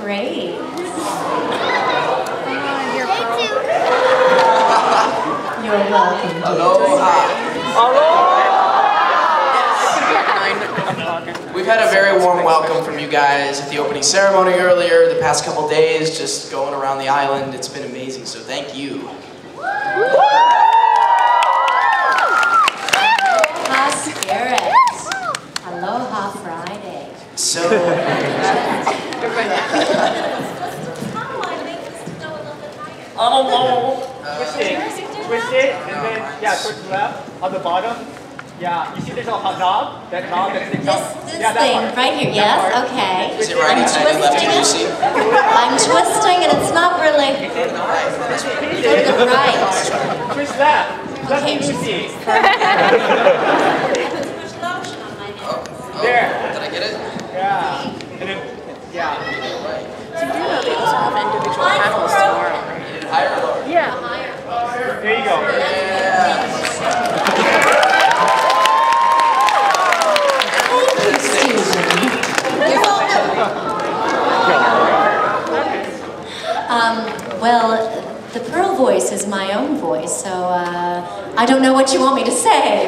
great. You're welcome. We've had a very warm welcome from you guys at the opening ceremony earlier, the past couple days, just going around the island. It's been amazing, so thank you. Aloha Spirit. Aloha Friday. So... Twist it, and then, yeah, towards the left, on the bottom. Yeah, you see there's a knob? That knob that sticks out? This thing, right here, yes, okay. Is it righty-tighty, lefty-loosey? I'm twisting and it's not really... To the right. Twist left. Okay. Lefty-loosey. There. Did I get it? Yeah. And then, yeah. So you do know they also have individual panels tomorrow, right? Higher or lower? Yeah, higher. There you go. Well, the Pearl voice is my own voice, so I don't know what you want me to say,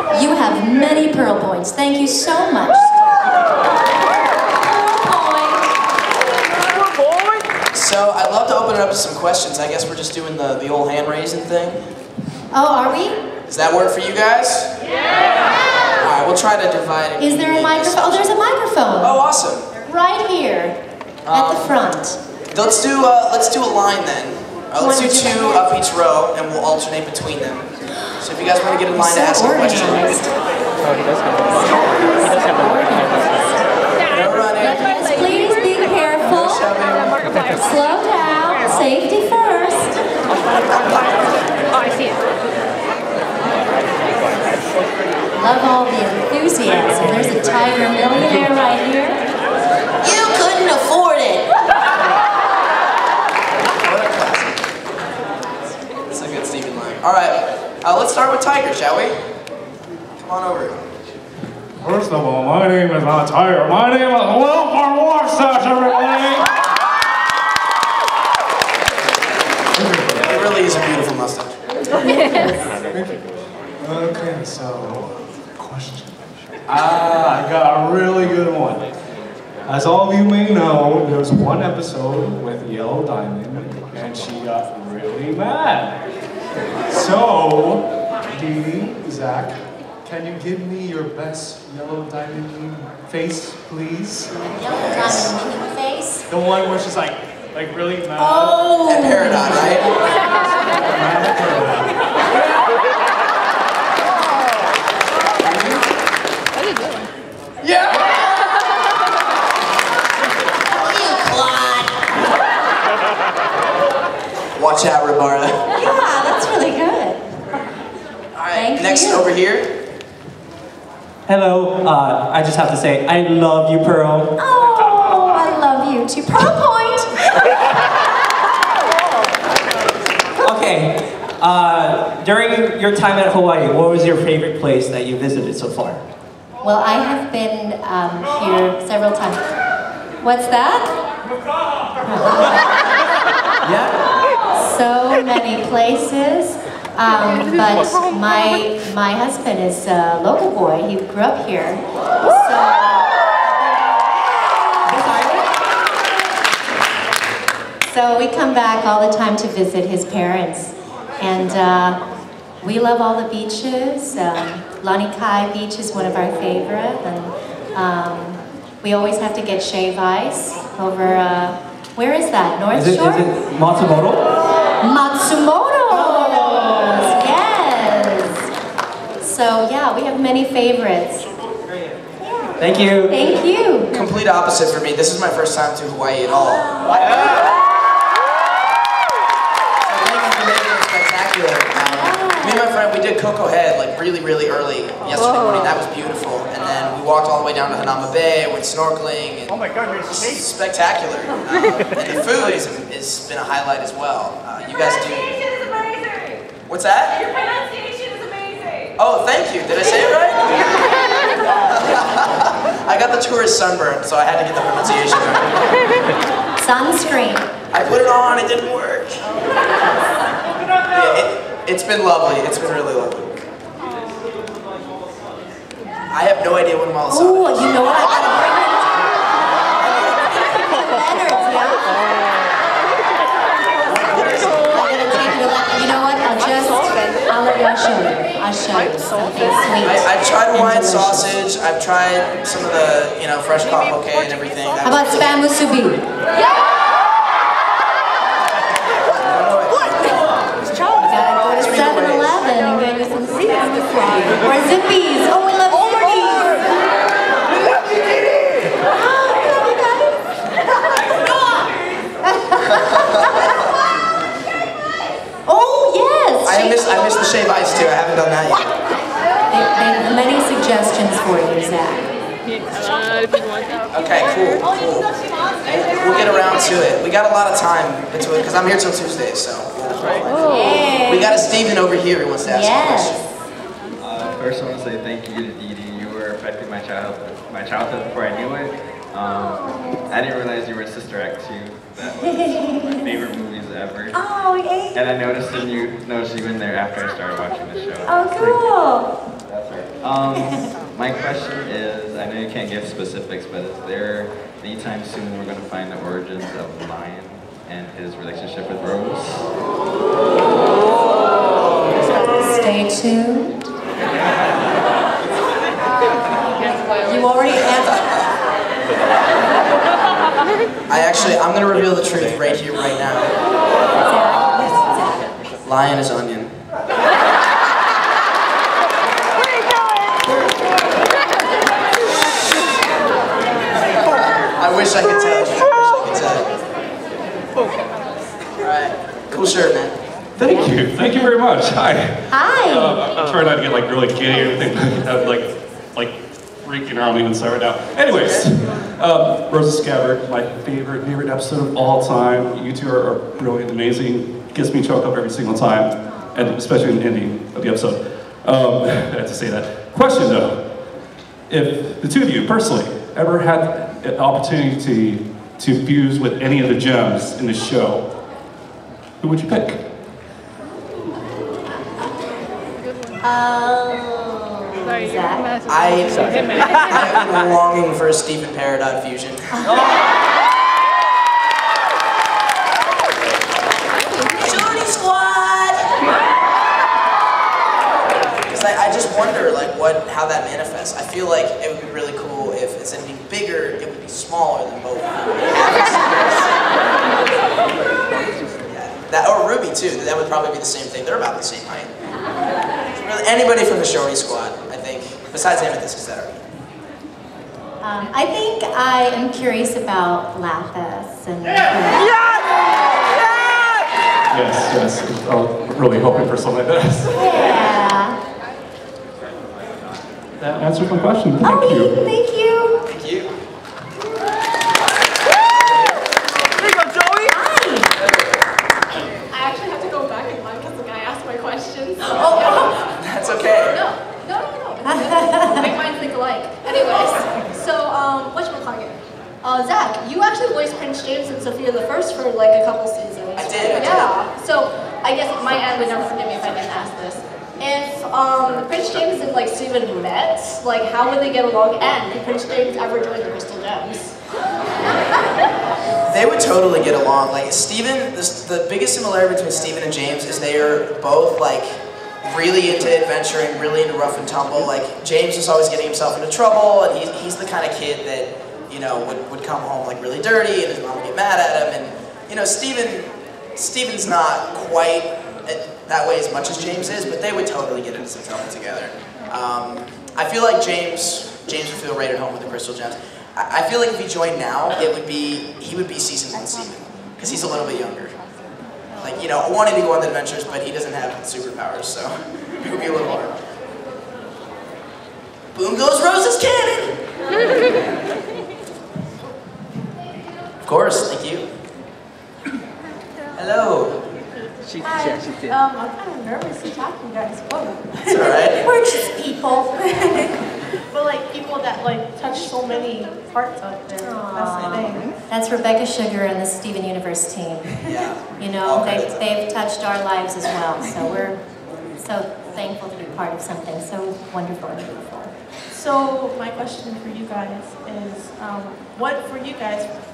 but you have many Pearl points. Thank you so much. So I'd love to open it up to some questions. I guess we're just doing the old hand raising thing. Oh, are we? Does that work for you guys? Yeah! Alright, we'll try to divide it. Is there a microphone? Oh, there's a microphone. Oh, awesome. Right here, at the front. Let's do a line then. Let's do two up each row, and we'll alternate between them. So if you guys want to get in line to ask a question. Please be careful. Slow down. Safety first. Oh, I see it. Love all the enthusiasm. There's a tiger millionaire right here. You couldn't afford it. What a classic. That's a good Stephen line. All right, let's start with Tiger, shall we? Come on over. First of all, my name is not Tiger. My name is Welfare Warsash, everybody! It really is a beautiful mustache. Okay, so, question. I got a really good one. As all of you may know, there was one episode with Yellow Diamond, and she got really mad. So, Dee, Zach, can you give me your best Yellow Diamond face, please? Yellow diamond face? The one where she's like really mad. Oh! At Paradigm, right? Yeah! Watch out, Roberta. Yeah, that's really good. Alright, next over here. Hello, I just have to say, I love you, Pearl. Oh, I love you too. Pearl point! Okay, during your time at Hawaii, what was your favorite place that you visited so far? Well, I have been here several times. What's that? Yeah? So many places. But my husband is a local boy. He grew up here. So we come back all the time to visit his parents. And we love all the beaches. Lanikai Beach is one of our favorite. And we always have to get shave ice over, where is that? North Shore? Is it Matsumoto? Matsumoto! Yes! So yeah, we have many favorites. Thank you. Thank you. Complete opposite for me. This is my first time to Hawaii at all. Me and my friend, we did Coco Head like really early yesterday morning. That was beautiful. And then we walked all the way down to Hanama Bay, went snorkeling. And oh my God, you're spectacular. And the food has been a highlight as well. You guys do. Pronunciation is amazing. What's that? Your pronunciation is amazing. Oh, thank you. Did I say it right? I got a tourist sunburn, so I had to get the pronunciation right. Sunscreen. I put it on, it didn't work. Yeah, it's been lovely. It's been really lovely. I have no idea what Mala Sana is. Oh, you know what? I gotta bring it. Leonard's, yeah? I'm gonna take it away. You know what? I'll let y'all show you. I'll show you something sweet. I've tried and Hawaiian delicious. sausage. I've tried some of the, fresh caught poke and everything. How about spam musubi? What? You gotta go to 7-Eleven and get you some spam musubi. Or Zippies. Oh, we love Zippies. Oh, yes. I miss the shave ice too. I haven't done that yet. They have many suggestions for you, Zach. Okay, cool. We'll get around to it. We got a lot of time between, because I'm here till Tuesday, so. Yay. We got a Steven over here who wants to ask a question. First, I want to say thank you to Dee Dee. You were affecting my childhood before I knew it. I didn't realize you were in Sister Act 2. That was one of my favorite movies ever. Oh, yay. And I noticed you in there after I started watching the show. Oh, cool. That's right. My question is, I know you can't give specifics, but is there anytime soon we're going to find the origins of Lion and his relationship with Rose? Stay tuned. You already answered. I'm going to reveal the truth right here, right now. Lion is onion. I wish I could tell you. Alright. Cool shirt, man. Thank you. Thank you very much. Hi. Hi. I'm trying not to get really giddy or anything like that, like freaking out even start right now. Anyways, Rosa Scabbard, my favorite episode of all time. You two are brilliant, amazing. Gets me choked up every single time, and especially in the ending of the episode. I have to say that. Question though, if the two of you personally ever had an opportunity to fuse with any of the gems in the show, who would you pick? Zach. I have been longing for a Stephen Peridot fusion. Shorty Squad! Because I just wonder, how that manifests. I feel like it would be really cool if instead of being bigger, it would be smaller than both. That, or Ruby too. That would probably be the same thing. They're about the same height. Really, anybody from the Shorty Squad, I think, besides Amethyst, that are. I think I am curious about Lapis and. Yes. I'm really hoping for something like this. Yeah. That answers my question. Thank you. Thank you. Thank you. There you go, Joey! I actually have to go back in line because the guy asked my questions. That's okay. No. Make mine think alike. Anyways, so, whatchamacallit? Zach, you actually voiced Prince James and Sophia the First for a couple seasons. I did. Yeah. So, I guess my aunt would never forgive me if I didn't ask this. If Prince James and Steven met, how would they get along? And did Prince James ever join the Crystal Gems? They would totally get along. Steven, the biggest similarity between Steven and James is they are both really into adventuring, really into rough and tumble. James is always getting himself into trouble, and he's the kind of kid that would come home really dirty, and his mom would get mad at him. And Steven's not quite that way as much as James is, but they would totally get into some trouble together. I feel like James would feel right at home with the Crystal Gems. I feel like if he joined now, he would be Season 1 Steven, because he's a little bit younger. Wanting to go on the adventures, but he doesn't have superpowers, so it would be a little hard. Boom goes Rose's cannon! Of course, thank you. Hello. Hi. I'm kind of nervous to talk to you guys. Whoa. It's alright. We're just people. But people that like touched so many hearts out there. That's the thing. That's Rebecca Sugar and the Steven Universe team. Yeah. You know, they've touched our lives as well. So we're so thankful to be part of something so wonderful and beautiful. So my question for you guys is,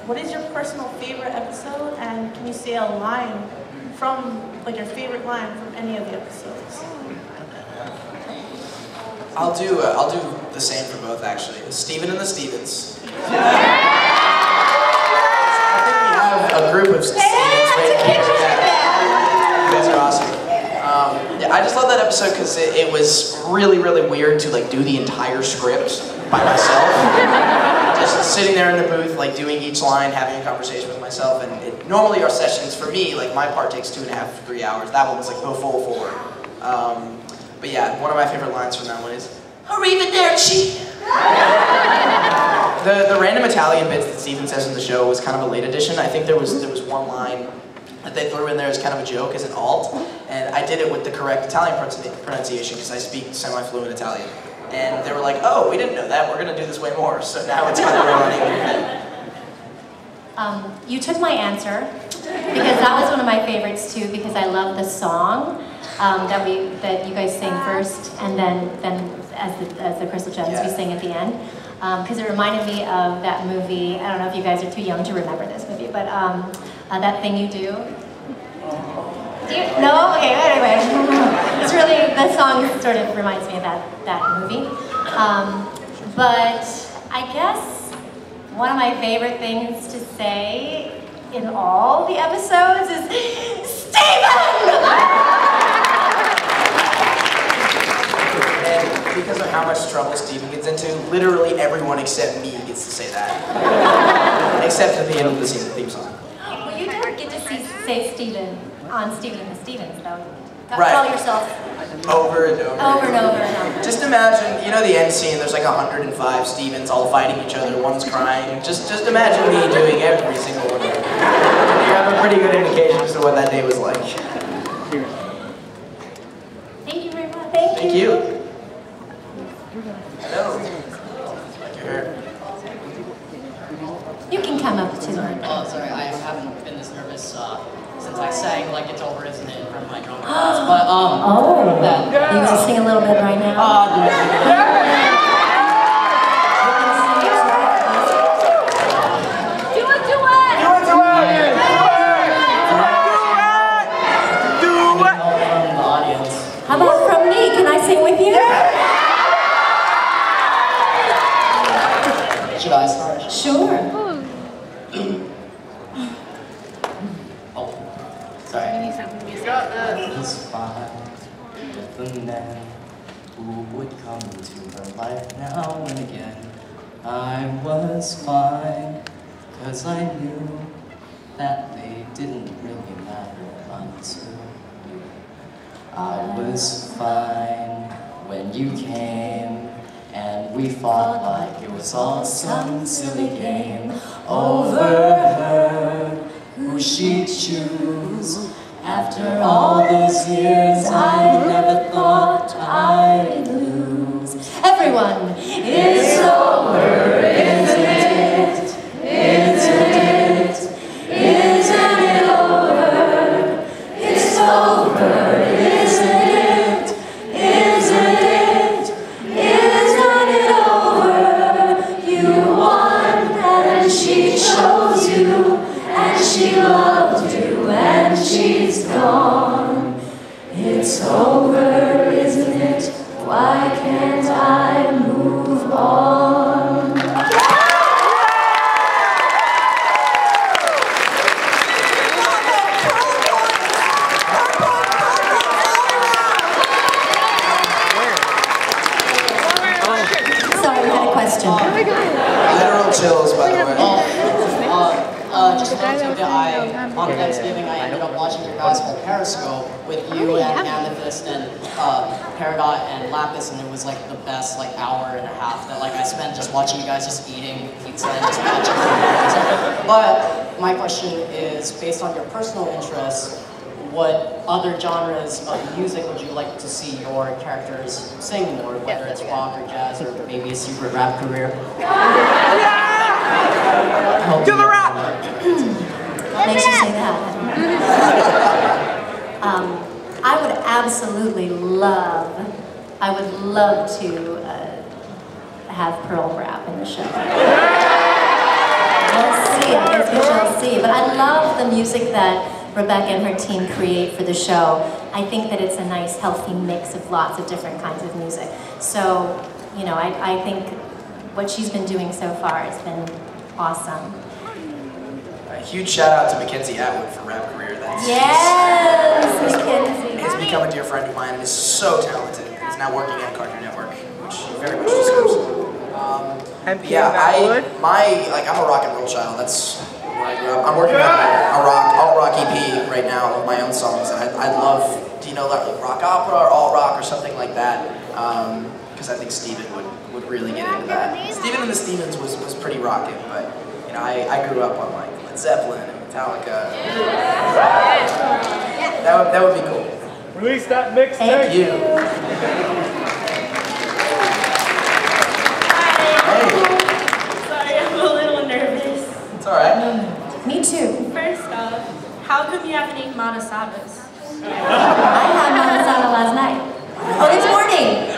what is your personal favorite episode, and can you say a line from, like your favorite line from any of the episodes? I'll do the same for both actually. Steven and the Stevens. I think we have a group of Stevens right here. You guys are awesome. Yeah, I just love that episode because it was really, really weird to like do the entire script by myself. Just sitting there in the booth, like doing each line, having a conversation with myself. And normally our sessions, for me, like my part takes 2.5 to 3 hours. That one was like go full forward. But yeah, one of my favorite lines from that one is, "Arrivederci!" The random Italian bits that Steven says in the show was kind of a late addition. I think there was one line that they threw in there as kind of a joke, as an alt, and I did it with the correct Italian pronunciation because I speak semi-fluent Italian. And they were like, "Oh, we didn't know that, we're gonna do this way more." So now it's kind of running in your head. You took my answer, because that was one of my favorites too, because I love the song that you guys sing first, and then as the Crystal Gems we sing at the end. Because it reminded me of that movie. I don't know if you guys are too young to remember this movie, but That Thing You Do. No? Okay, anyway. It's really, the song sort of reminds me of that movie. But I guess one of my favorite things to say in all the episodes is, Steven! And because of how much trouble Steven gets into, literally everyone except me gets to say that. Except at the end of the theme song. Well, you did get to say Steven on Steven and the Stevens, though. Right. Call yourself over and over. Over and over and over. Just imagine, you know the end scene, there's like 105 Stevens all fighting each other, one's crying. Just imagine me doing every single one of them. You have a pretty good indication as to what that day was like. Thank you very much. Thank you. Hello. Like your hair. You can come up to me. Oh, sorry, I haven't been this nervous since I sang Like It's Over, Isn't It, in front of my drummer class. But, you want to sing a little bit right now? How about from me? Can I sing with you? Should I start? Sure. Oh, sorry. You got this. Was fine with the men who would come into her life now and again. I was fine, 'cause I knew that they didn't really matter until you. I was fine when you came, and we fought like it was all some silly game over her, who she'd choose. After all those years, I never thought I'd lose. Everyone, it's over, isn't it? Isn't it? Isn't it over? It's over, isn't it? Isn't it? Isn't it over? You won, and she chose you, and she loved you, and she's gone. It's over, isn't it? Why can't I move on? sorry, we had a question. Literal chills, by the way. Just noting that on Thanksgiving, I ended up watching your guys' whole Periscope with you and Amethyst and Paragot and Lapis, and it was like the best like hour and a half that like I spent just watching you guys just eating pizza and just watching. But my question is, based on your personal interests, what other genres of music would you like to see your characters sing more, whether it's rock or jazz or maybe a secret rap career? Do the rap! What makes you say that? I would absolutely love, I would love to have Pearl rap in the show. We'll see, I guess we shall see. But I love the music that Rebecca and her team create for the show. I think that it's a nice, healthy mix of lots of different kinds of music. So, you know, I think what she's been doing so far has been awesome. A huge shout out to Mackenzie Atwood for rap career. Yes, Mackenzie. Has become a dear friend of mine and is so talented. He's now working at Cartoon Network, which he very much deserves. Yeah, I'm a rock and roll child. That's where I grew up. I'm working on a alt rock EP right now of my own songs, and I love, do you know, like rock opera or alt rock or something like that? Because I think Steven would really get into that. Steven and the Stevens was pretty rocking, but you know, I grew up on like Led Zeppelin and Metallica. That would be cool. Release that mixtape. Thank you. Sorry, I'm a little nervous. It's alright. Me too. First off, how come you haven't eaten manasabas? I had manasana last night. Oh, this morning.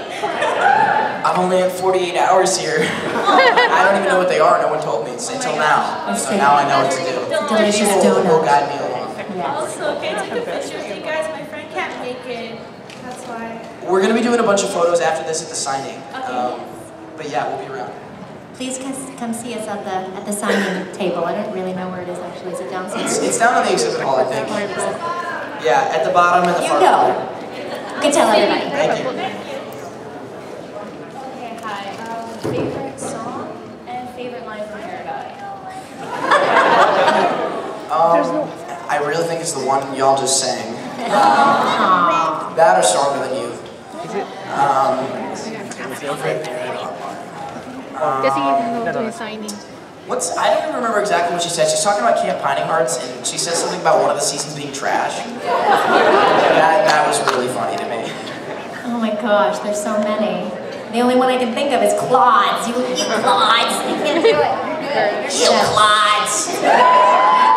I've only had 48 hours here. I don't even know what they are. No one told me until now. So now I know what to do. Delicious donut. Will guide me along. Also, can I take a picture with you guys? My friend can't make it. That's why. We're going to be doing a bunch of photos after this at the signing. But yeah, we'll be around. Please come see us at the signing table. I don't really know where it is actually. Is it downstairs? It's down on the exhibit hall, I think. Yeah, at the bottom and the front. You go. You can tell everybody. Thank you. Okay, hi. Favorite song and favorite line from Paragon? I really think it's the one y'all just sang. That or Stronger Than You. I don't even remember exactly what she said. She's talking about Camp Pining Hearts, and she said something about one of the seasons being trash. That was really funny to me. Oh my gosh, there's so many. The only one I can think of is Claudes. You Claudes. You can't do it. You Claudes.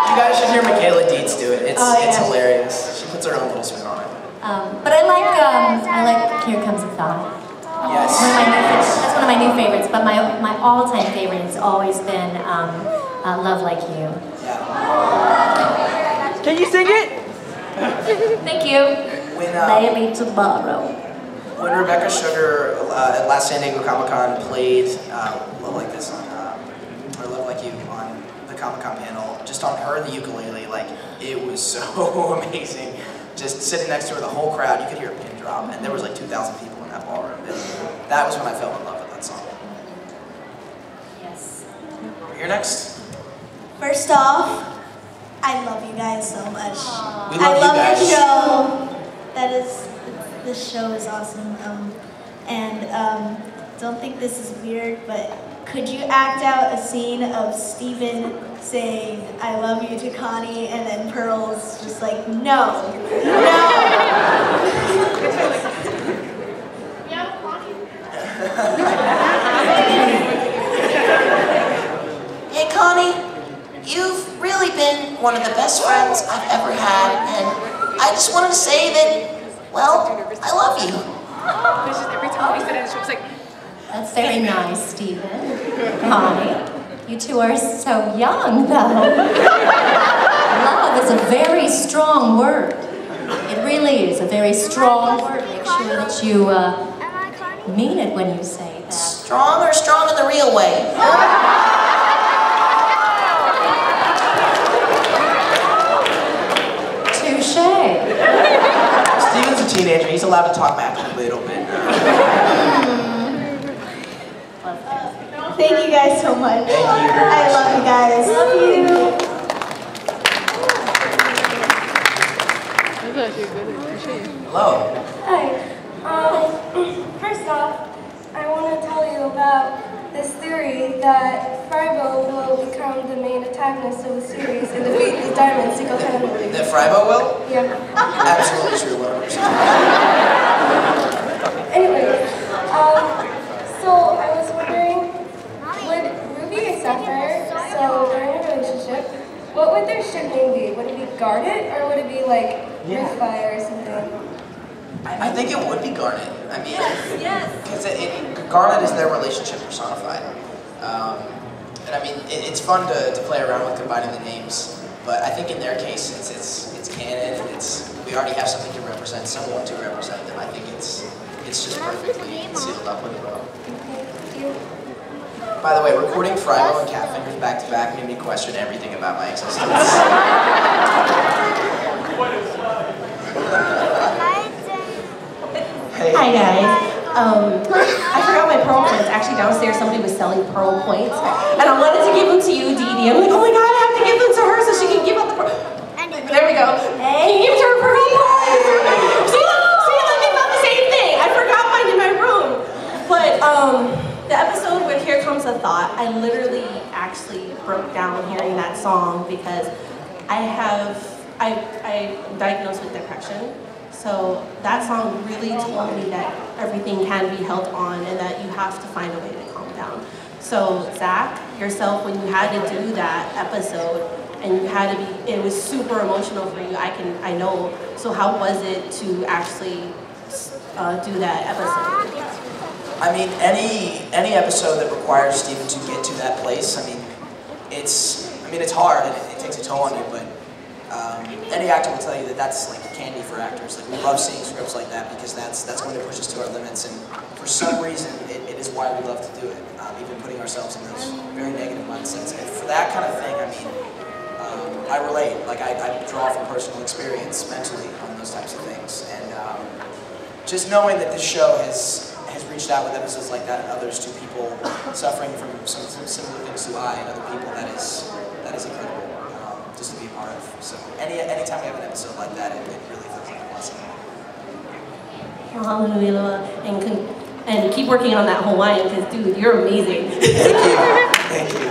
You guys should hear Michaela Dietz do it. It's hilarious. She puts her own little spin on it. But I like Here Comes a Thought. Yes. That's one of my new favorites. But my all-time favorite has always been Love Like You. Yeah. Can you sing it? Thank you. Maybe tomorrow. When Rebecca Sugar at last San Diego Comic-Con played Love Like This on, or Love Like You on the Comic-Con panel, just on her, the ukulele, like, it was so amazing. Just sitting next to her, the whole crowd, you could hear a pin drop, and there was like 2,000 people in that ballroom. That was when I fell in love with that song. Yes. You're next. First off, I love you guys so much. We love you guys. your show. This show is awesome. Don't think this is weird, but could you act out a scene of Steven saying, I love you to Connie, and then Pearl's just like, no, no. Yeah, Connie. Hey Connie, you've really been one of the best friends I've ever had, and I just wanted to say that, well, I love you. Every time we sit in, she was like, That's very nice, Stephen. Connie, you two are so young, though. Love is a very strong word. It really is a very strong word. Make sure that you mean it when you say that. Strong or strong in the real way? Touche. Steven's a teenager. He's allowed to talk back a little bit. Thank you guys so much. Thank you. I love you guys. Love you. Hello. Hi. First off, I want to tell you about this theory that Fribo will become the main protagonist of the series and defeat the diamond single-handedly. That Frybo will? Yeah. Absolutely true, 100%. Anyway, so I was wondering, would Ruby and Sapphire, so they're in a relationship, what would their ship name be? Would it be Garnet or would it be like Riftfire or something? I think it would be Garnet. I mean, yes. Because Garnet is their relationship personified. And I mean, it's fun to play around with combining the names, but I think in their case, it's canon, and we already have something to represent, someone to represent them. I think it's just perfectly sealed up with a bow. By the way, recording Frybo and Catfingers back to back made me question everything about my existence. Hi guys. I forgot my pearl points. Actually, downstairs somebody was selling pearl points, and I wanted to give them to you, Dee Dee. I'm like, oh my god, I have to give them to her so she can give out the pearl. There we go. Hey, you give it to her pearl points. See, like it's not the same thing. I forgot mine in my room. But the episode with Here Comes a Thought, I literally actually broke down hearing that song because I'm diagnosed with depression. So that song really told me that everything can be held on and that you have to find a way to calm down. So Zach, yourself, when you had to do that episode and you had to be, it was super emotional for you, I know. So how was it to actually do that episode? I mean, any episode that requires Steven to get to that place, I mean, it's hard and it takes a toll on you, but any actor will tell you that that's like candy for actors. Like, we love seeing scripts like that because that's going to push us to our limits, and for some reason, it is why we love to do it, even putting ourselves in those very negative mindsets. And for that kind of thing, I mean, I relate. Like, I draw from personal experience mentally on those types of things, and just knowing that this show has reached out with episodes like that and others to people suffering from some similar things to I and other people, that is incredible. Just to be a part of. So anytime we have an episode like that, it really feels like a blessing. Hallelujah, and keep working on that Hawaiian, because dude, you're amazing. Thank you.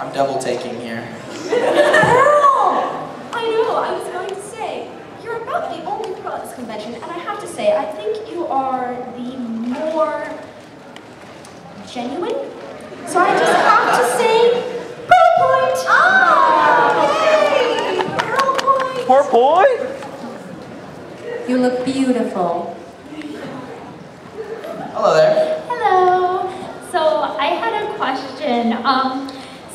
I'm double taking here. Pearl! I know, I was going to say, you're about the only Pearl at this convention, and I have to say, I think you are the more genuine. So I just have to say, Pearl Point! Yay! Pearl Point! Poor boy! You look beautiful. Hello there. Hello. So I had a question.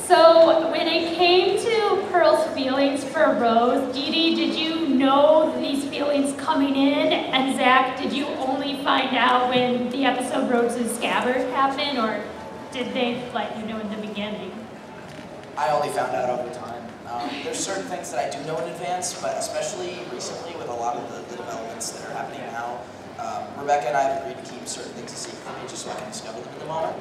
So when it came to Pearl's feelings for Rose, Dee Dee, did you know these feelings coming in? And Zach, did you only find out when the episode Rose's Scabbard happened, or did they let you know in the beginning? I only found out over time. There's certain things that I do know in advance, but especially recently with a lot of the developments that are happening now, Rebecca and I have agreed to keep certain things a secret from me just so I can discover them in the moment.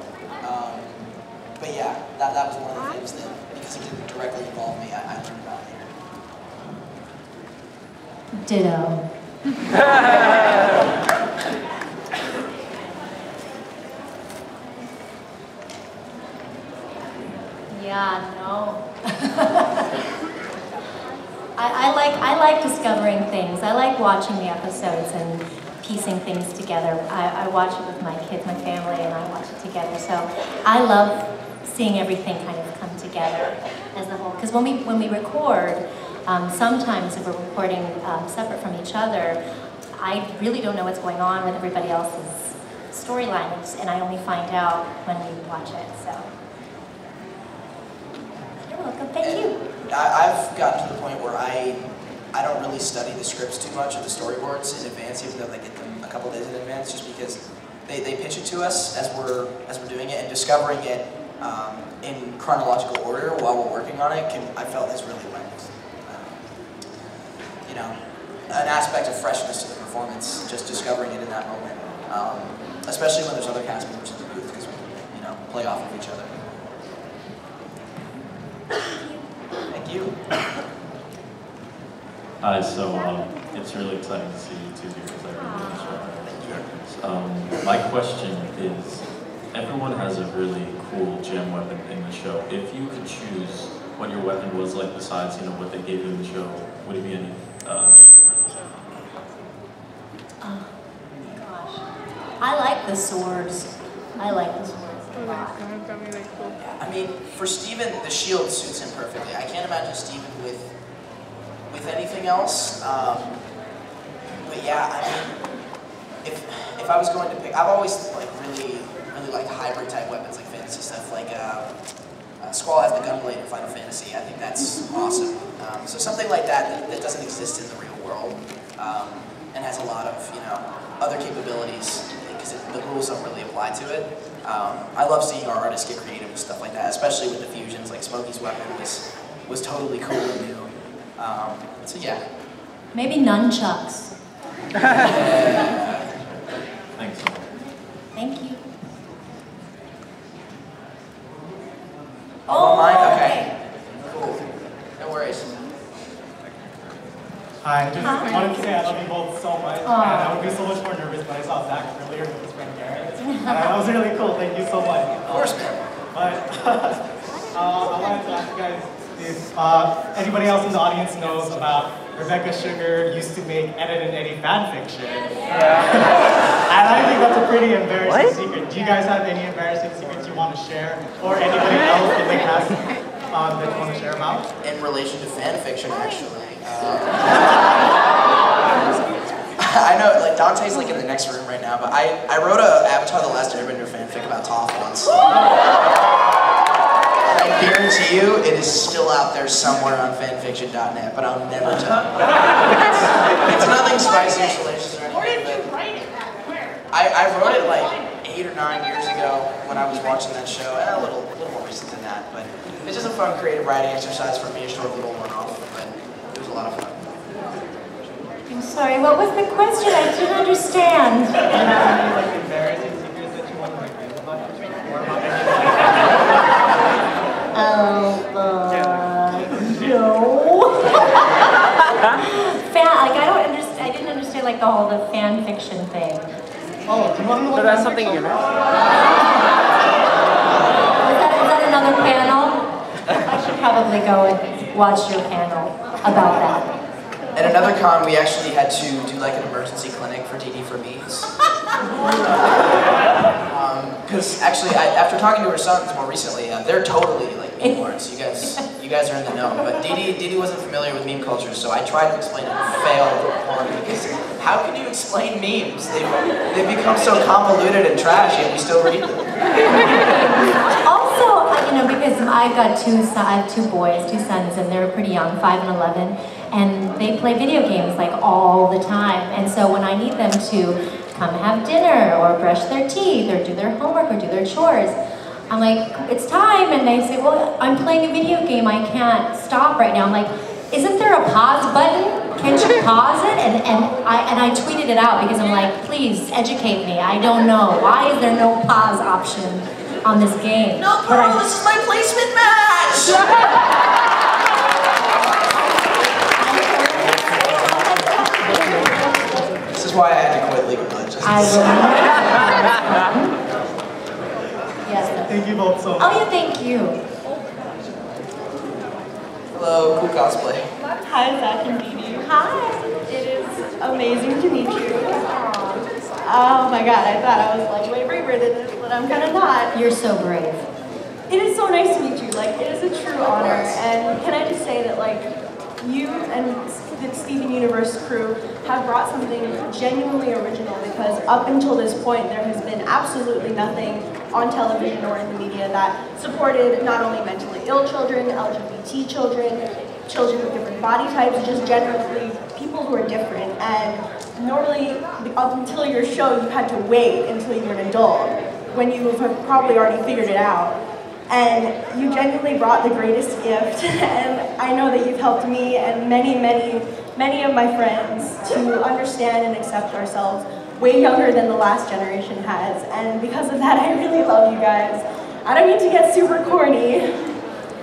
But yeah, that was one of the things that, because it didn't directly involve me, I learned about later. Ditto. Yeah, no. I like discovering things. I like watching the episodes and piecing things together. I watch it with my kids, my family, and I watch it together. So I love seeing everything kind of come together as a whole. Because when we record, sometimes if we're recording separate from each other, I really don't know what's going on with everybody else's storylines, and I only find out when we watch it. So. You're welcome. Thank you. I've gotten to the point where I don't really study the scripts too much or the storyboards in advance, even though they get them a couple days in advance, just because they pitch it to us as we're doing it, and discovering it in chronological order while we're working on it I felt has really lent an aspect of freshness to the performance, just discovering it in that moment, especially when there's other cast members in the booth, because we play off of each other. Thank you. Hi, so it's really exciting to see you two here because I really enjoy it. My question is, everyone has a really cool gem weapon in the show. If you could choose what your weapon was like besides, what they gave you in the show, would it be any big difference? Oh, gosh. I like the swords. I like the swords a lot. I mean, for Steven, the shield suits him perfectly. I can't imagine Steven with anything else. But yeah, I mean, if I was going to pick, I've always really liked hybrid type weapons, like fantasy stuff. Like Squall has the gunblade in Final Fantasy. I think that's awesome. So something like that doesn't exist in the real world, and has a lot of other capabilities because the rules don't really apply to it. I love seeing our artists get creative with stuff like that, especially with the fusions. Like Smokey's weapon was totally cool and new. So yeah. Maybe nunchucks. Thanks. Thank you. Oh, mine? Okay. Cool. No worries. Hi, just wanted to say I love you both so much. And I would be so much more nervous when I saw Zach earlier with his friend Garrett. And that was really cool. Thank you so much. Of course, man. But I wanted to ask you guys if anybody else in the audience knows about Rebecca Sugar used to make Edit and Eddie fan fiction. And I think that's a pretty embarrassing secret. Do you guys have any embarrassing secrets you want to share? Or anybody else in the cast that you want to share about? In relation to fan fiction, actually. I know, like, Dante's like in the next room right now, but I wrote a Avatar The Last Airbender fanfic about Toph once. And I guarantee you, it is still out there somewhere on fanfiction.net, but I'll never tell you. It's nothing spicy or salacious or anything. Where did you write it? Where? I wrote it like 8 or 9 years ago when I was watching that show, and a little more recent than that, but it's just a fun creative writing exercise for me, a short little one-off, but it was a lot of fun. I'm sorry, what was the question? I didn't understand. Do you have any like embarrassing secrets that you want to reveal about yourself? Or about No. I didn't understand like the fan fiction thing. Oh, do you want to know what that's something you know? Is that another panel? I should probably go and watch your panel about that. At another con, we actually had to do like an emergency clinic for DD for memes. Because actually, after talking to her sons more recently, they're totally like meme lords. You guys are in the know. But DD wasn't familiar with meme culture, so I tried to explain it and failed horribly. Because how can you explain memes? They've become so convoluted and trash, yet we still read them. Also, because I have two boys, two sons, and they're pretty young, 5 and 11. And they play video games like all the time. And so when I need them to come have dinner or brush their teeth or do their homework or do their chores, I'm like, it's time. And they say, well, I'm playing a video game. I can't stop right now. I'm like, isn't there a pause button? Can't you pause it? And I tweeted it out because I'm like, please educate me. I don't know. Why is there no pause option on this game? No, Pearl, this is my placement match! This is why I had to quit League of Legends. I will never. Yes. Thank you both so much. Oh yeah, thank you. Hello, cool cosplay. Hi, Zach and Dee. Hi. It is amazing to meet you. Oh my god, I thought I was like way braver than this, but I'm kind of not. You're so brave. It is so nice to meet you. Like, it is a true honor. And can I just say that, like, you and the Steven Universe crew have brought something genuinely original, because up until this point there has been absolutely nothing on television or in the media that supported not only mentally ill children, LGBT children, children with different body types, just generally people who are different. And normally, up until your show, you had to wait until you were an adult, when you have probably already figured it out. And you genuinely brought the greatest gift, and I know that you've helped me and many of my friends to understand and accept ourselves way younger than the last generation has. And because of that, I really love you guys. I don't mean to get super corny.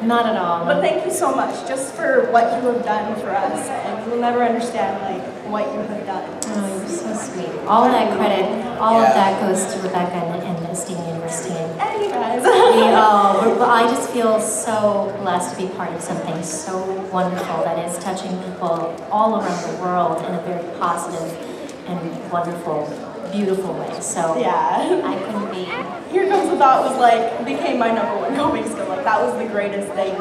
Not at all. But thank you so much just for what you have done for us, and we'll never understand like what you have done. Oh, you're so sweet. All that credit, all of that goes to Rebecca and the Steven Universe team. And you guys. I just feel so blessed to be part of something so wonderful that is touching people all around the world in a very positive and wonderful, beautiful way. So yeah, I couldn't be. Here Comes the Thought was like, became my #1 coping skill. Like that was the greatest thing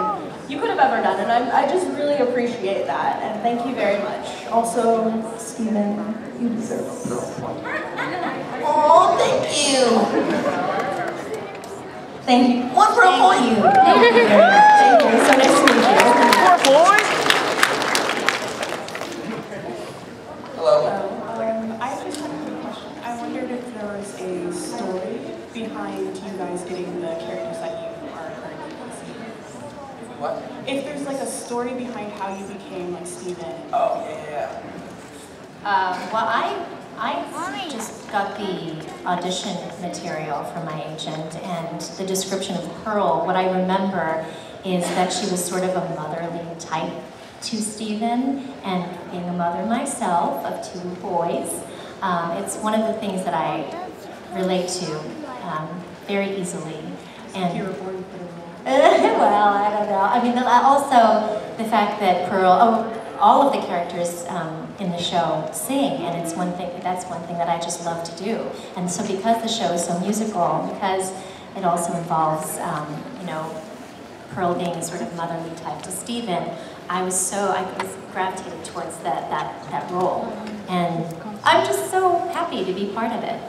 you could have ever done, and I just really appreciate that, and thank you very much. Also, Steven, you deserve a girl point. Oh, thank you. Thank you. One for a point. Thank you. Thank you very much. Thank you. So nice to meet you. Hello. I just had a quick question. I wondered if there was a story behind you guys getting the characters that you are currently voicing. What? If there's like a story behind how you became like Steven. Oh, yeah. Well, I just got the audition material from my agent, and the description of Pearl, what I remember is that she was sort of a motherly type to Steven, and being a mother myself of 2 boys, it's one of the things that I relate to very easily. And you were born for the well, I don't know. I mean, also the fact that Pearl, all of the characters in the show sing, and it's that's one thing that I just love to do. And so because the show is so musical, because it also involves, you know, Pearl being a sort of motherly type to Steven, I was gravitated towards that role. And I'm just so happy to be part of it.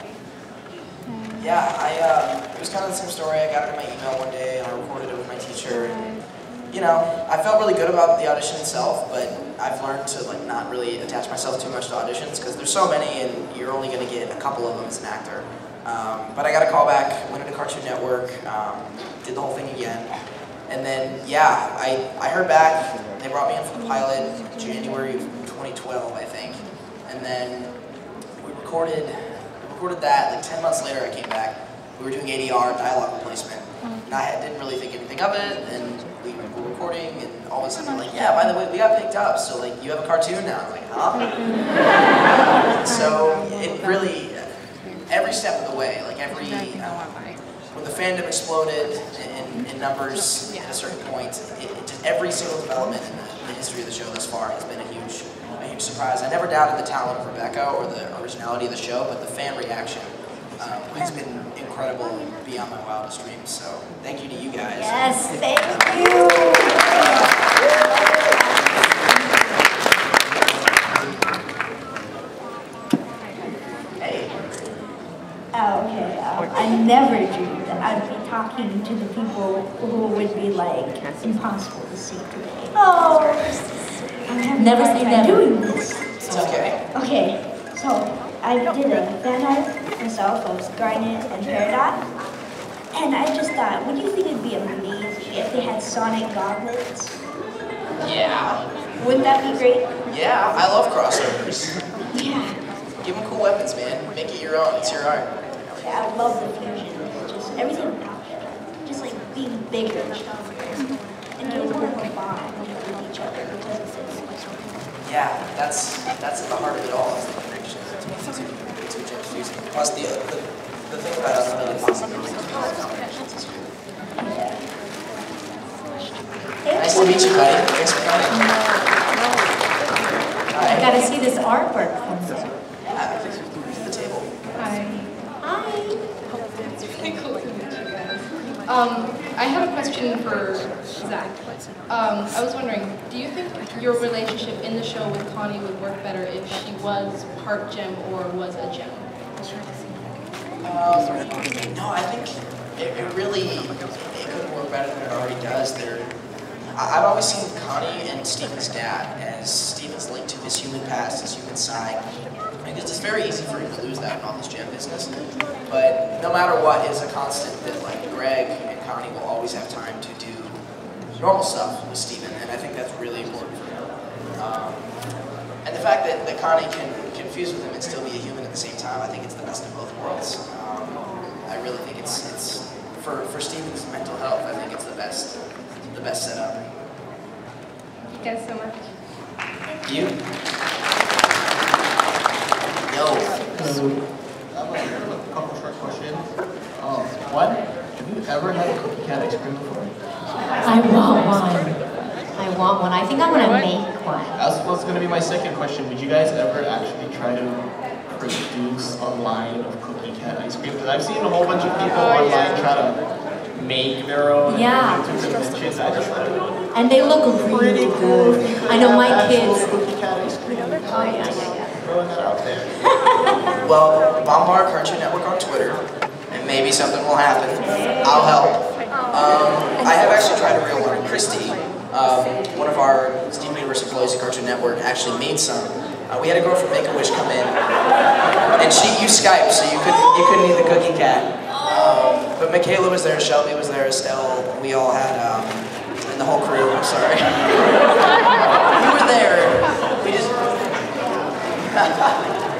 Yeah, it was kind of the same story. I got it in my email one day, and I recorded it with my teacher. And, you know, I felt really good about the audition itself, but I've learned to like not really attach myself too much to auditions because there's so many, and you're only going to get a couple of them as an actor. But I got a call back, went into Cartoon Network, did the whole thing again, and then yeah, I heard back. They brought me in for the pilot January of 2012, I think, and then we recorded that. Like 10 months later, I came back. We were doing ADR, dialogue replacement, and I didn't really think anything of it. And we were recording, and all of a sudden, they're like, "Yeah, by the way, we got picked up. So like, you have a cartoon now." I'm like, "Huh?" So it really, every step of the way, like when the fandom exploded in numbers at a certain point, just every single development in the history of the show thus far has been a huge surprise. I never doubted the talent of Rebecca or the originality of the show, but the fan reaction has been incredible and beyond my wildest dreams. So thank you to you guys. Yes, thank you. Hey. Oh, okay. I never dreamed that I'd be talking to the people who would be like impossible to see today. Oh, I've never seen them doing this. It's okay. Okay, so I did a fan art myself of Garnet and Peridot, and I just thought, what do you think it'd be amazing if they had sonic gauntlets? Yeah. Wouldn't that be great? Yeah, I love crossovers. Yeah. Give them cool weapons, man. Make it your own. It's your art. Yeah, I love the fusion. It's just everything about it. Just like being bigger and stronger. And doing more of a bond with each other because of this. Yeah, that's at the heart of it all, is the connection between two James fusing. Plus the thing about unlimited possibilities is all combinations is cool. Nice to meet you, buddy. Thanks for coming. I gotta see this artwork from there. Yeah, here's the table. Hi. Hi. It's really cool to meet you guys. I have a question for Zach. I was wondering, do you think your relationship in the show with Connie would work better if she was part gem or was a gem? No, I think it could work better than it already does. I've always seen Connie and Steven's dad as Steven's link to his human past, his human side. Because it's very easy for him to lose that in all this gem business. But no matter what, it's a constant that like Greg and Connie will always have time to do normal stuff with Steven, and I think that's really important for him. And the fact that Connie can confuse with him and still be a human at the same time, I think it's the best of both worlds. I really think it's for Steven's mental health, I think it's the best setup. Thank you guys so much. You? Yo. I have a couple short questions. One, ever had a cookie cat ice cream before? I want one. I want one. I think I'm gonna make one. That's what's gonna be my second question. Would you guys ever actually try to produce a line of cookie cat ice cream? Because I've seen a whole bunch of people online try to make their own YouTube inventions. I just thought it would be And they look really good. I know my kids. Cookie cat ice cream. Oh yeah. Throwing that out there. Well, bombard Cartoon Network on Twitter, and maybe something will happen. I'll help. I have actually tried a real one. Christy, one of our Steven Universe employees at Cartoon Network, actually made some. We had a girl from Make-A-Wish come in, and she used Skype, so you couldn't eat the cookie cat. But Michaela was there, Shelby was there, Estelle, we all had, and the whole crew, I'm sorry. We were there, we just,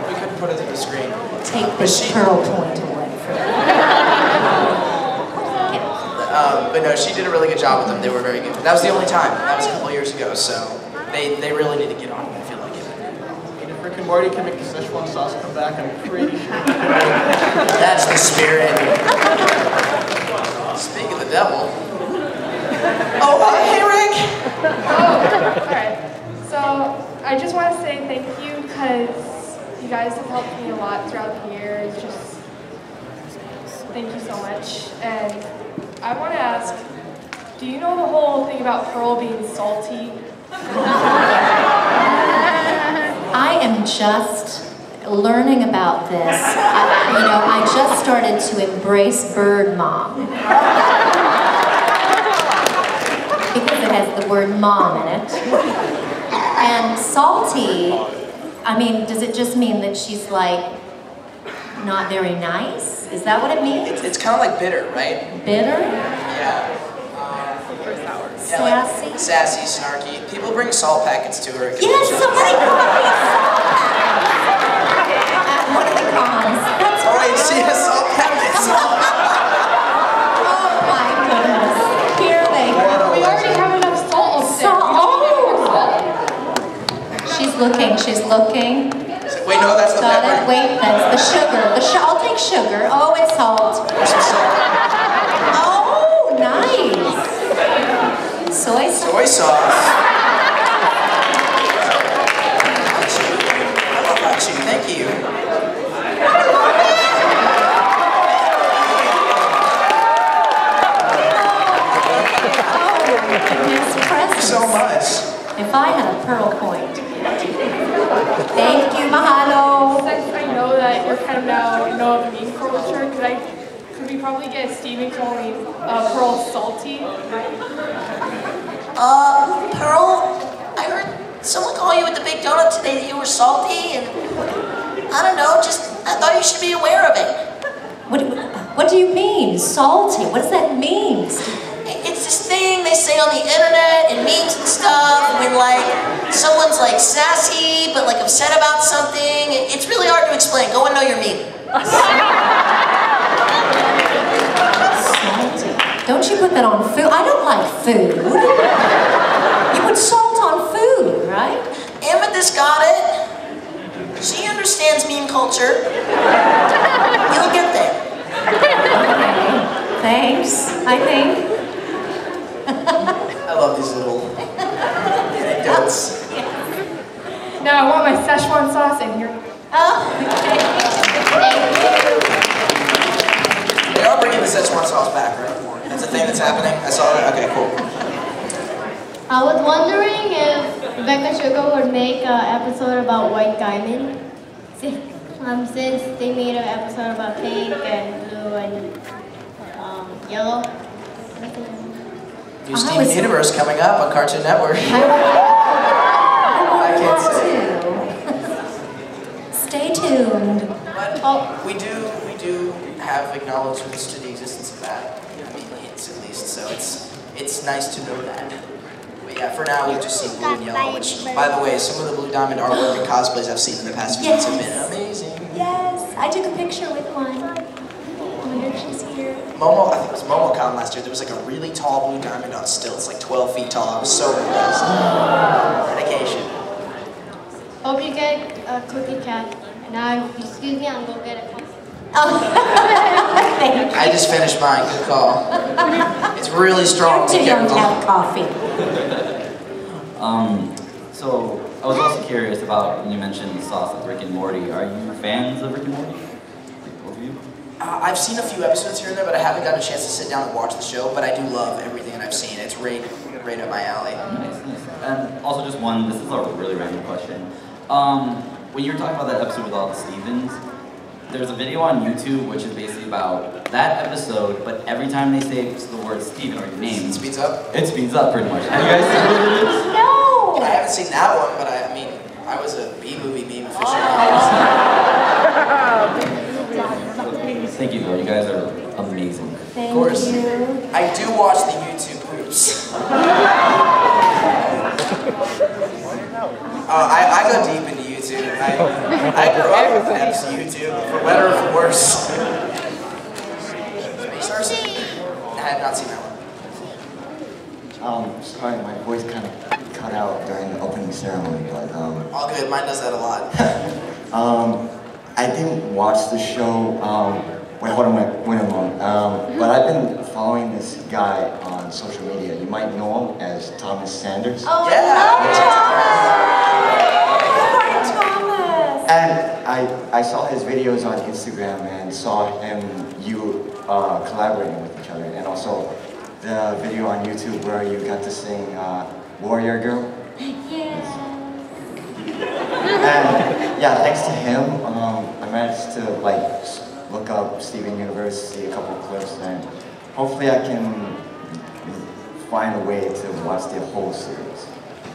we couldn't put it to the screen. Take this pearl point away from me. But no, she did a really good job with them, they were very good. That was the only time, that was a couple years ago, so they really need to get on it, I feel like it. If Rick and Morty can make the Szechuan sauce come back, I'm pretty sure. That's the spirit. Speak of the devil. Oh, hey Rick! Alright. So, I just want to say thank you because you guys have helped me a lot throughout the years. Just thank you so much. And I want to ask, do you know the whole thing about Pearl being salty? I am just learning about this. I just started to embrace Bird Mom. Because it has the word mom in it. And salty, I mean, does it just mean that she's like not very nice? Is that what it means? It's kind of like bitter, right? Bitter? Yeah. Sassy? Like sassy, snarky. People bring salt packets to her. Yes, somebody brought me salt packets at one of the cons. That's oh wait, she has salt packets. Oh my goodness. Here they go. We already have enough salt up there. She's looking, she's looking. Wait, no, that's the pepper. Wait, that's the sugar. I'll take sugar. Oh, it's salt. Oh, nice. Soy sauce. Soy sauce. I love that too. Thank you. Thank you so much. If I had a pearl point. Thank you, mahalo. Since I know that you're kind of now know of meme culture, could we probably get Steven calling Pearl salty? Pearl, I heard someone call you at the Big Donut today that you were salty, and I don't know, I thought you should be aware of it. What do you mean, salty? What does that mean? It's this thing they say on the internet and memes and stuff when like someone's like sassy but like upset about something. It's really hard to explain. Go and know your meme. Salty. Don't you put that on food? I don't like food. You put salt on food, right? Amethyst got it. She understands meme culture. You'll get there. Okay. Thanks, I think. I love these little anecdotes. Now I want my Szechuan sauce in here. Oh, okay. They are bringing the Szechuan sauce back, right? That's a thing that's happening? I saw that? Okay, cool. I was wondering if Rebecca Sugar would make an episode about White Diamond. Since they made an episode about pink and blue and yellow. New Steven Universe coming up on Cartoon Network. I can't say. Stay tuned. But we do have acknowledgements to the existence of that. I mean, hints at least. So it's nice to know that. But yeah, for now we've just seen blue and yellow. Which, by the way, some of the Blue Diamond artwork and cosplays I've seen in the past few weeks have been amazing. Yes, I took a picture with one. I wonder if she's here. Momo, I think it was MomoCon last year. There was like a really tall Blue Diamond on stilts, like 12 feet tall. I was so impressed. Dedication. Hope you get a cookie cat. And excuse me, I'm gonna get it. I just finished mine. Good call. It's really strong. You're too young to have coffee. So I was also curious about when you mentioned the sauce of Rick and Morty. Are you fans of Rick and Morty? Both of you? I've seen a few episodes here and there, but I haven't gotten a chance to sit down and watch the show. But I do love everything that I've seen. It's right up my alley. Nice. And also just one, this is a really random question. When you were talking about that episode with all the Stevens, there's a video on YouTube which is basically about that episode, but every time they say the word Steven or your name, it speeds up? It speeds up pretty much. Have you guys seen what it is? No! I haven't seen that one, but I mean, I was a B-movie meme Thank you though, you guys are amazing. Thank Of course. you. I do watch the YouTube groups. I go deep into YouTube. I grew up with MC YouTube, for better or for worse. Space Arson? I have not seen that one. Sorry, my voice kind of cut out during the opening ceremony, but All good, mine does that a lot. I didn't watch the show. Wait, hold on, but I've been following this guy on social media. You might know him as Thomas Sanders. Oh, yeah. And I saw his videos on Instagram and saw you collaborating with each other, and also the video on YouTube where you got to sing Warrior Girl. Yeah. And yeah, thanks to him, I managed to look up Steven Universe, see a couple clips, and hopefully I can find a way to watch the whole series.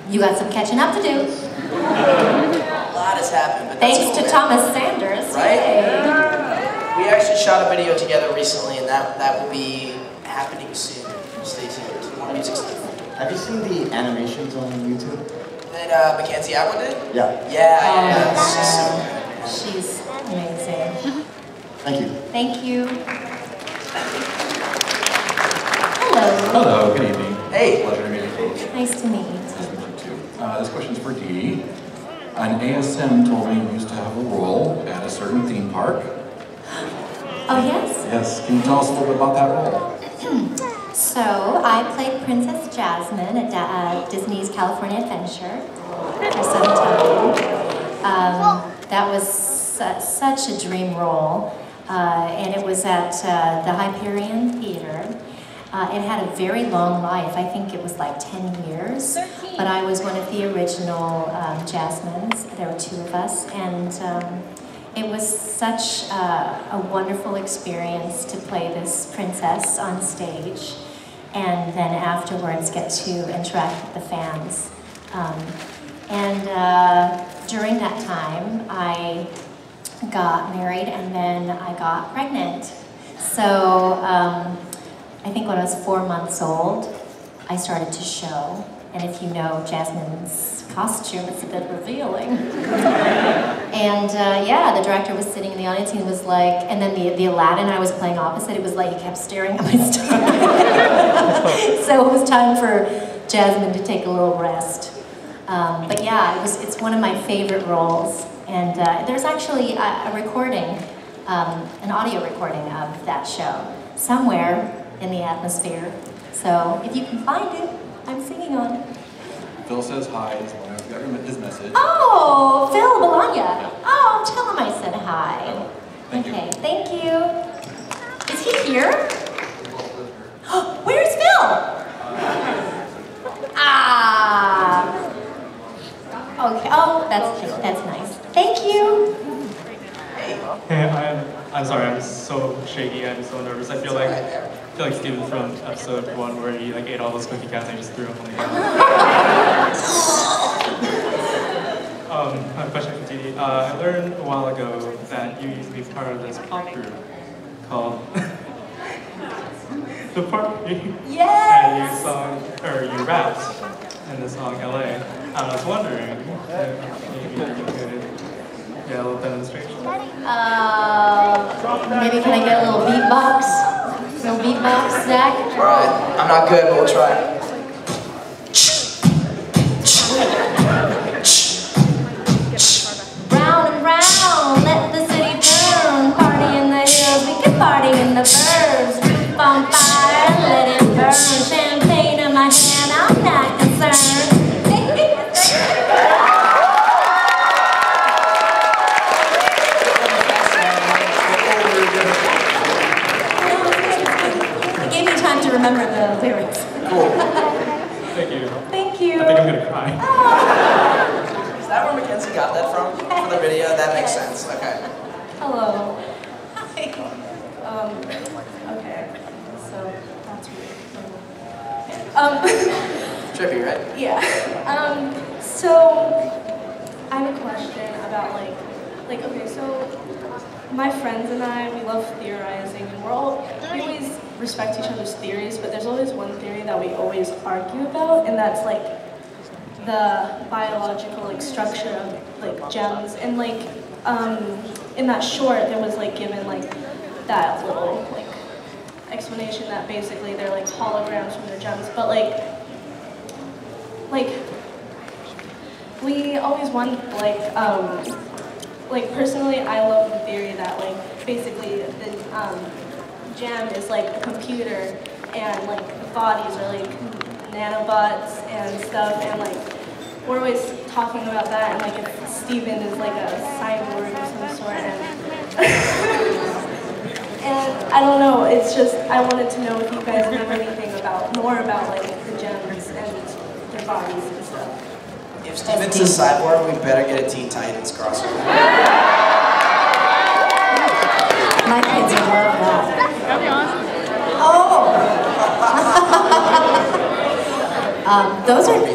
You got some catching up to do. A lot has happened, but Thanks to Thomas Sanders. Right? Yay. We actually shot a video together recently, and that will be happening soon. Stay tuned. More music stuff. Have you seen the animations on YouTube? That Mackenzie Atwood did? Yeah. Yeah. She's so good. She's amazing. Thank you. Thank you. Hello. Hello, good evening. Hey. Pleasure to meet you folks. Nice to meet you. Nice to meet you too. This question's for Dee. An ASM told me you used to have a role at a certain theme park. Oh, yes? Yes, can you tell us a little bit about that role? So, I played Princess Jasmine at Disney's California Adventure for some time. That was such a dream role, and it was at the Hyperion Theater. It had a very long life. I think it was like 10 years. 13. But I was one of the original Jasmines. There were two of us, and it was such a wonderful experience to play this princess on stage, and then afterwards get to interact with the fans. During that time, I got married and then I got pregnant. So I think when I was 4 months old, I started to show. And if you know Jasmine's costume, it's a bit revealing. And yeah, the director was sitting in the audience and he was like, and then the Aladdin I was playing opposite, it was like he kept staring at my stomach. So it was time for Jasmine to take a little rest. But yeah, it's one of my favorite roles. And there's actually a recording, an audio recording of that show somewhere in the atmosphere. So if you can find it, I'm singing on it. Phil says hi. He's wondering if you got his message. Oh, Phil Bologna. Oh, tell him I said hi. Thank you. Okay, thank you. Is he here? Where's Phil? Ah. Okay. Oh, that's nice. Thank you. Hey, I'm sorry. I'm so shaky. I'm so nervous. I feel like Steven from episode 1 where he ate all those cookie cats and he just threw them on the ground. I have a question for Dee. I learned a while ago that you used to be part of this pop group called The Party. Yes. And you rapped in the song LA. And I was wondering if maybe you could get a little demonstration. Maybe can I get a little beatbox? Little beatbox, Zach? Alright, I'm not good, but we'll try. Round and round, let the city burn, party in the to remember the lyrics. Cool. Thank you. Thank you. I think I'm gonna cry. Is that where Mackenzie got that from? For the video? That makes sense. Okay. Hello. Hi. Okay. So that's weird. Trippy, right? Yeah. So I have a question about like okay, so my friends and I, we love theorizing, and we always respect each other's theories, but there's always one theory that we always argue about, and that's like the biological like structure of like gems, and like in that short there was like given like that little like explanation that basically they're like holograms from their gems, but like we always want like personally I love the theory that like basically the gem is like a computer and like the bodies are like nanobots and stuff, and like we're always talking about that, and like if Steven is like a cyborg of some sort, and I don't know, it's just I wanted to know if you guys know anything more about like the gems and their bodies and stuff. If Steven's a cyborg, we better get a Teen Titans crossover. My kids would love that. That'd be awesome.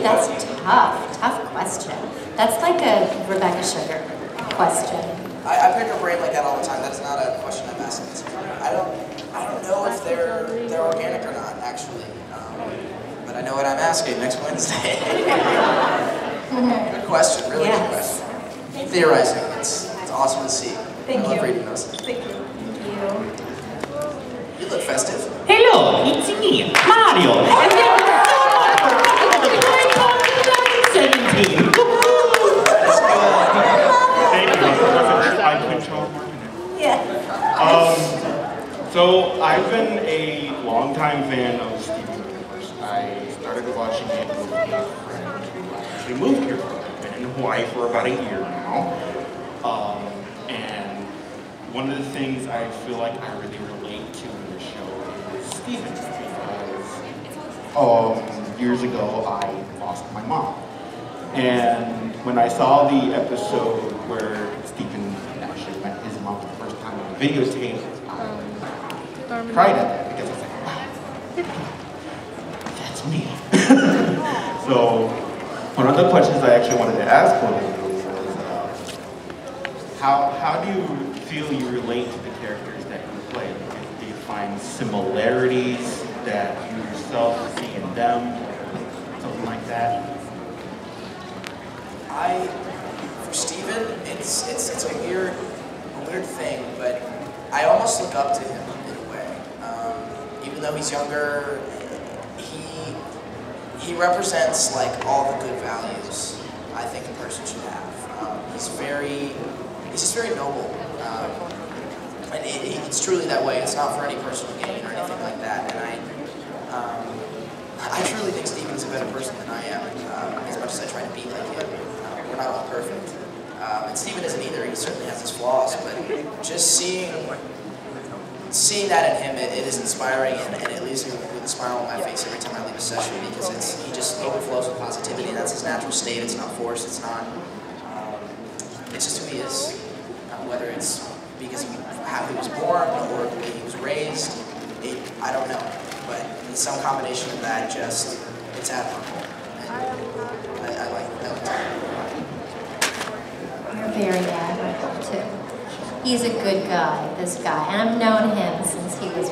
That's tough question. That's like a Rebecca Sugar question. I pick her brain like that all the time. That's not a question I'm asking. I don't know if they're organic or not, actually. But I know what I'm asking next Wednesday. Good question, really good question. Theorizing, it's awesome to see. I love reading those. Thank you. You look festive. Hello, it's me, Mario. And there is So I've been a longtime fan of Steven Universe. I started watching it with a friend who actually moved here. I've been in Hawaii for about a year now. And one of the things I feel like I really relate to in the show is Steven, because years ago I lost my mom. And when I saw the episode where Steven actually met his mom for the first time on the videotape, I cried at that because I was like, wow, that's me. So one of the questions I actually wanted to ask one of you was, how do you feel you relate to the characters that you play? Do you find similarities that you yourself see in them, something like that? For Steven, it's a weird thing, but I almost look up to him in a way. Even though he's younger, he represents like all the good values I think a person should have. He's just very noble, and it's truly that way. It's not for any personal gain or anything like that. And I truly think Steven's a better person than I am, as much as I try to be like him. We're not all perfect. And Steven isn't either. He certainly has his flaws, but just seeing that in him, it is inspiring, and it leaves me with a smile on my face every time I leave a session, because he just overflows with positivity, and that's his natural state. It's not forced. It's not. It's just who he is. Whether it's because how he was born or the way he was raised, I don't know. But it's some combination of that. It's admirable. And I like that. You're very admirable too. He's a good guy, this guy, and I've known him since he was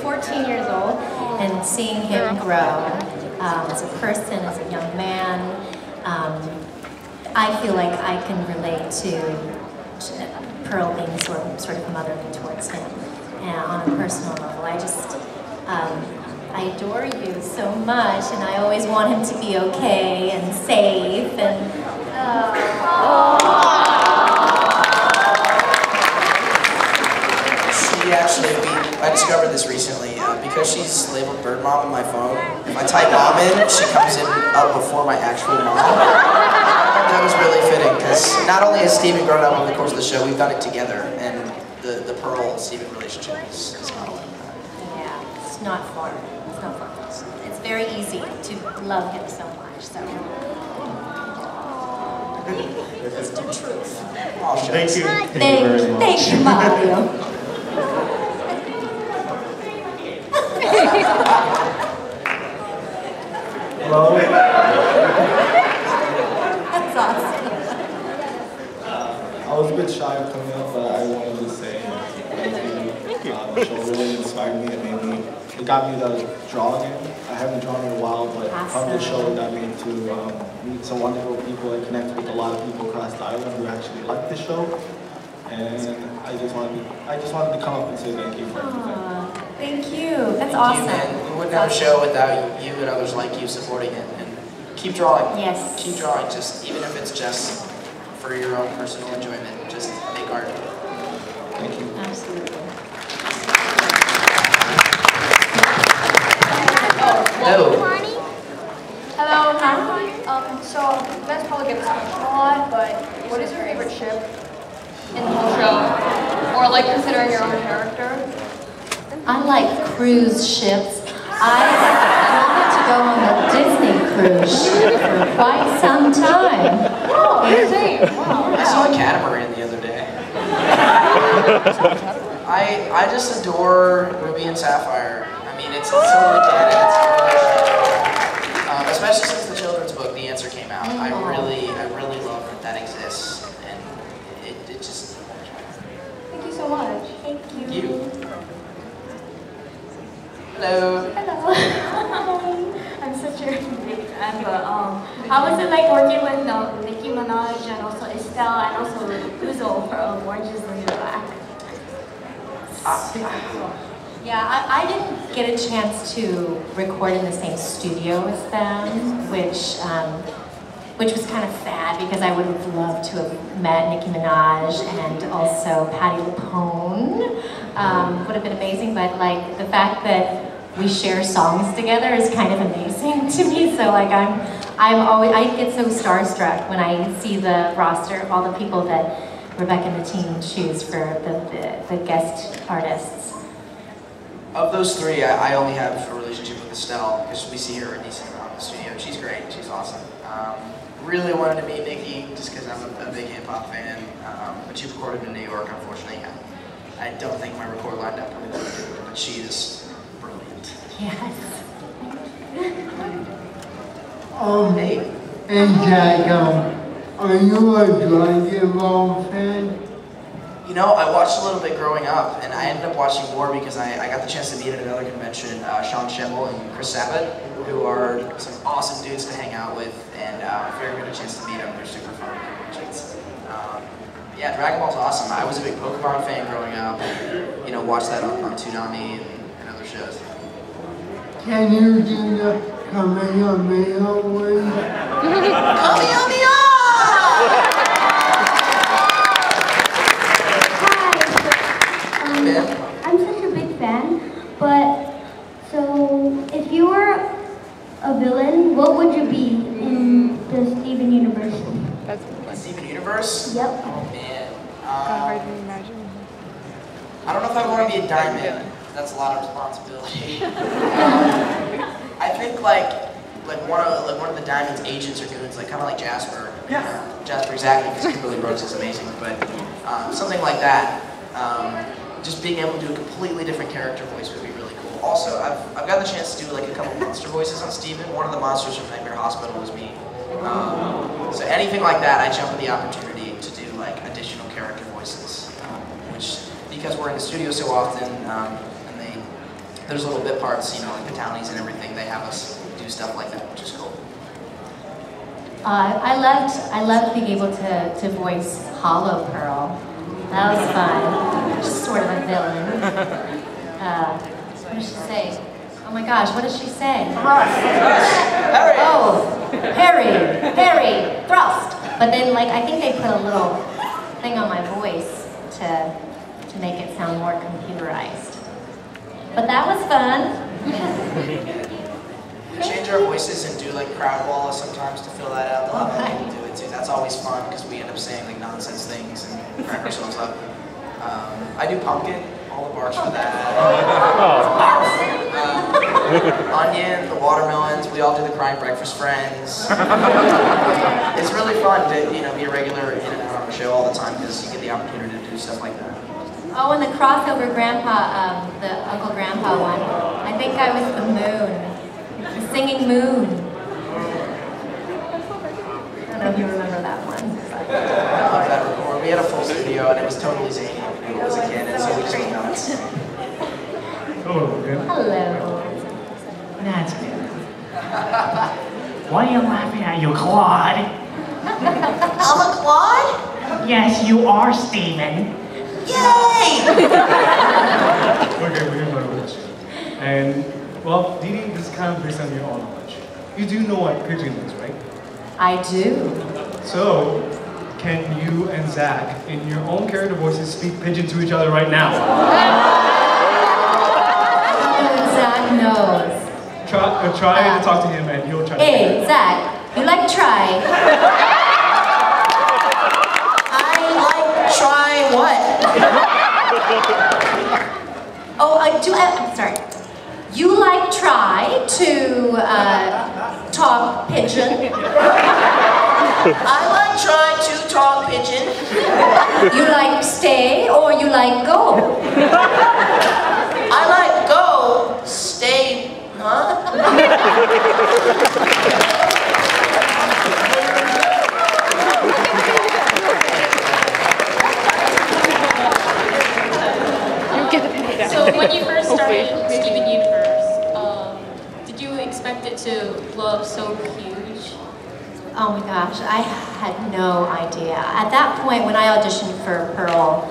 14 years old, and seeing him grow as a person, as a young man, I feel like I can relate to Pearl being sort of motherly towards him, and on a personal level. I adore you so much, and I always want him to be okay and safe, and I discovered this recently, because she's labeled Bird Mom on my phone. If I type mom in, she comes in up before my actual mom. That was really fitting, because not only has Steven grown up over the course of the show, we've done it together, and the Pearl-Steven relationship is not all that. It's not far. It's not far. It's very easy to love him so much. So. It's the truth. Thank you. Thank you, Mario. Hello. That's awesome. I was a bit shy of coming up, but I wanted to say the show really inspired me. It got me to draw again. I haven't drawn in a while, but from the show it got me to meet some wonderful people and connect with a lot of people across the island who actually like the show. And I just wanted to come up and say thank you for everything. Thank you. That's awesome. And we wouldn't have a show without you and others like you supporting it. And keep drawing. Yes. Keep drawing. Just even if it's just for your own personal enjoyment, just make art. Thank you. Absolutely. Hello. Hello. So you guys probably get this question a lot, but what is your favorite ship in the whole show? Or like considering your own character? I like cruise ships. I wanted to go on the Disney cruise ship for quite some time. Oh, insane. Wow. I saw a catamaran the other day. I just adore Ruby and Sapphire. I mean, it's totally canon. Especially since the children's book, The Answer, came out. I really love that exists, and it just. Thank you so much. Thank you. Hello. Hello. I'm such a big fan, but how was it like working with Nicki Minaj and also Estelle and also Uzo from Orange is the New Black? Super cool. Yeah, I didn't get a chance to record in the same studio as them, which was kind of sad because I would have loved to have met Nicki Minaj and also Patti LuPone. Would have been amazing, but like the fact that we share songs together is kind of amazing to me. So like I get so starstruck when I see the roster of all the people that Rebecca and the team choose for the guest artists. Of those three, I only have a relationship with Estelle because we see her a decent amount in the studio. She's great. She's awesome. Really wanted to meet Nicki just because I'm a big hip hop fan. But she recorded in New York, unfortunately. I don't think my record lined up really well, but she is brilliant. Yes. Hey. Hey Jack, are you a Dragon Ball fan? You know, I watched a little bit growing up, and I ended up watching more because I got the chance to meet at another convention Sean Schemmel and Chris Sabat, who are some awesome dudes to hang out with, and if you ever get a chance to meet them, they're super fun conventions. Yeah, Dragon Ball's awesome. I was a big Pokemon fan growing up, and, you know, watched that on Toonami and other shows. Can you do the Kamehameha one? Kamehameha! I'm such a big fan, but so if you were a villain, what would you be in the Steven Universe? Steven Universe? Yep. Oh man. Hard to imagine. I don't know if I want to be a diamond. That's a lot of responsibility. I think like one of the Diamond's agents or goons, like kind of like Jasper. Yeah. Jasper, exactly, because Kimberly Brooks is amazing. But something like that. Just being able to do a completely different character voice would be really cool. Also, I've got the chance to do like a couple monster voices on Steven. One of the monsters from Nightmare Hospital was me. So anything like that, I jump at the opportunity to do like additional character voices, which because we're in the studio so often, and there's little bit parts, you know, like the townies and everything. They have us do stuff like that, which is cool. I loved being able to voice Hollow Pearl. That was fun. Just sort of a villain. What did she say? Oh my gosh, what did she say? Harry! Oh, Harry, thrust! But then, like, I think they put a little thing on my voice to make it sound more computerized. But that was fun. We change our voices and do like crowd wall sometimes to fill that out. A lot of people do it too. That's always fun because we end up saying like nonsense things and crack ourselves up. I do Pumpkin, all the barks for that. Onion, the watermelons, we all do the crying breakfast friends. It's really fun to be a regular in and out on the show all the time because you get the opportunity to do stuff like that. Oh, and the crossover grandpa, the Uncle Grandpa one. I think I was the moon, the singing moon. I don't know if you remember that one. I love that record. We had a full studio and it was totally zany when I was a kid, and so we just went nuts. Hello, Grandpa. Hello. That's good. Why are you laughing at you, Claude? I'm a Claude? Yes, you are, Steven. Yay! Okay, we're going to this. And, well, Dee Dee, this is kind of based on your own knowledge. You do know what pigeon is, right? I do. So, can you and Zach, in your own character voices, speak pigeon to each other right now? Zach knows. Try to talk to him and he'll try to. Hey, Zach, you like try? Try what? Oh, I'm sorry. You like try to talk pigeon? I like trying to talk pigeon. You like stay or you like go? I like go, stay, huh? So when you first started Steven Universe, did you expect it to blow up so huge? Oh my gosh, I had no idea. At that point, when I auditioned for Pearl,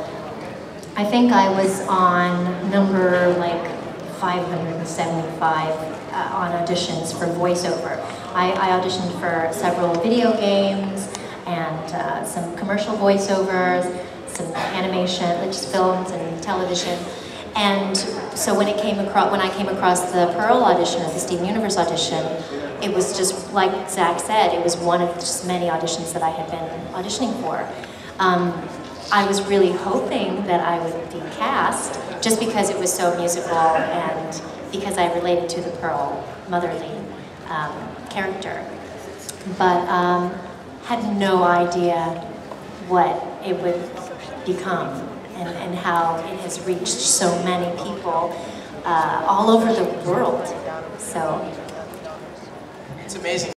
I think I was on number like 575 on auditions for voiceover. I auditioned for several video games and some commercial voiceovers, some animation, just films and television. And so when I came across the Pearl audition or the Steven Universe audition, it was just like Zach said, it was one of just many auditions that I had been auditioning for. I was really hoping that I would be cast just because it was so musical and because I related to the Pearl motherly character. But had no idea what it would become and how it has reached so many people all over the world. So it's amazing.